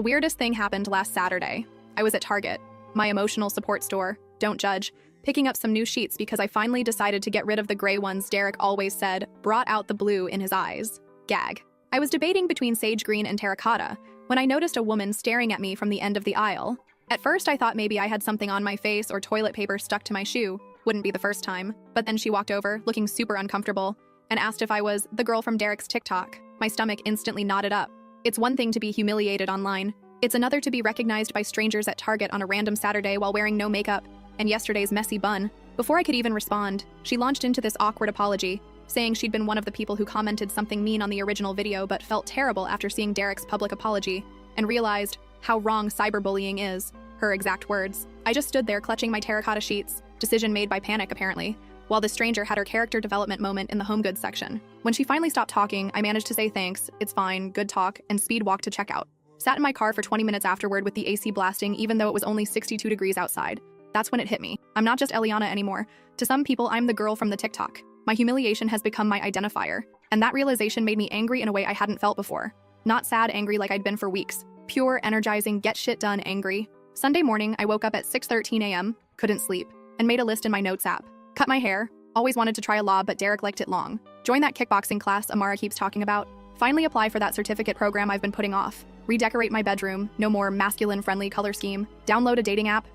The weirdest thing happened last Saturday. I was at Target, my emotional support store, don't judge, picking up some new sheets because I finally decided to get rid of the gray ones Derek always said brought out the blue in his eyes. Gag. I was debating between sage green and terracotta when I noticed a woman staring at me from the end of the aisle. At first I thought maybe I had something on my face or toilet paper stuck to my shoe. Wouldn't be the first time. But then she walked over, looking super uncomfortable, and asked if I was the girl from Derek's TikTok. My stomach instantly knotted up. It's one thing to be humiliated online. It's another to be recognized by strangers at Target on a random Saturday while wearing no makeup and yesterday's messy bun. Before I could even respond, she launched into this awkward apology, saying she'd been one of the people who commented something mean on the original video but felt terrible after seeing Derek's public apology and realized how wrong cyberbullying is, her exact words. I just stood there clutching my terracotta sheets, decision made by panic apparently, while the stranger had her character development moment in the home goods section. When she finally stopped talking, I managed to say thanks, it's fine, good talk, and speed walk to checkout. Sat in my car for 20 minutes afterward with the AC blasting even though it was only 62 degrees outside. That's when it hit me. I'm not just Eliana anymore. To some people, I'm the girl from the TikTok. My humiliation has become my identifier, and that realization made me angry in a way I hadn't felt before. Not sad angry like I'd been for weeks. Pure, energizing, get shit done angry. Sunday morning, I woke up at 6:13 a.m., couldn't sleep, and made a list in my notes app. Cut my hair. Always wanted to try a lob, but Derek liked it long. Join that kickboxing class Amara keeps talking about. Finally apply for that certificate program I've been putting off. Redecorate my bedroom. No more masculine-friendly color scheme. Download a dating app.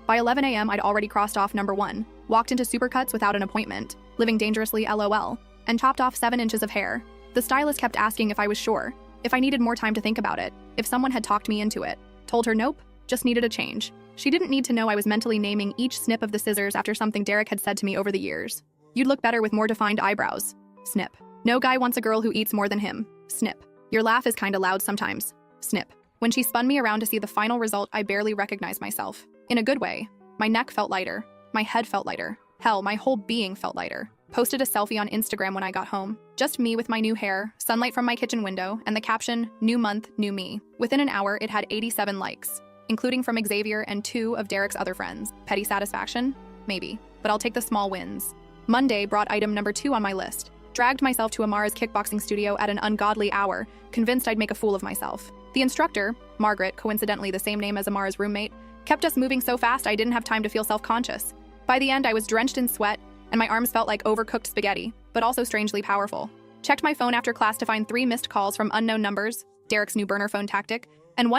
By 11 a.m., I'd already crossed off number 1. Walked into Supercuts without an appointment. Living dangerously LOL. And chopped off 7 inches of hair. The stylist kept asking if I was sure. If I needed more time to think about it. If someone had talked me into it. Told her nope. Just needed a change. She didn't need to know I was mentally naming each snip of the scissors after something Derek had said to me over the years. You'd look better with more defined eyebrows. Snip. No guy wants a girl who eats more than him. Snip. Your laugh is kinda loud sometimes. Snip. When she spun me around to see the final result, I barely recognized myself. In a good way. My neck felt lighter. My head felt lighter. Hell, my whole being felt lighter. Posted a selfie on Instagram when I got home. Just me with my new hair, sunlight from my kitchen window, and the caption, "New month, new me." Within an hour, it had 87 likes, including from Xavier and 2 of Derek's other friends. Petty satisfaction? Maybe. But I'll take the small wins. Monday brought item number 2 on my list. Dragged myself to Amara's kickboxing studio at an ungodly hour, convinced I'd make a fool of myself. The instructor, Margaret, coincidentally the same name as Amara's roommate, kept us moving so fast I didn't have time to feel self-conscious. By the end, I was drenched in sweat, and my arms felt like overcooked spaghetti, but also strangely powerful. Checked my phone after class to find 3 missed calls from unknown numbers, Derek's new burner phone tactic, and one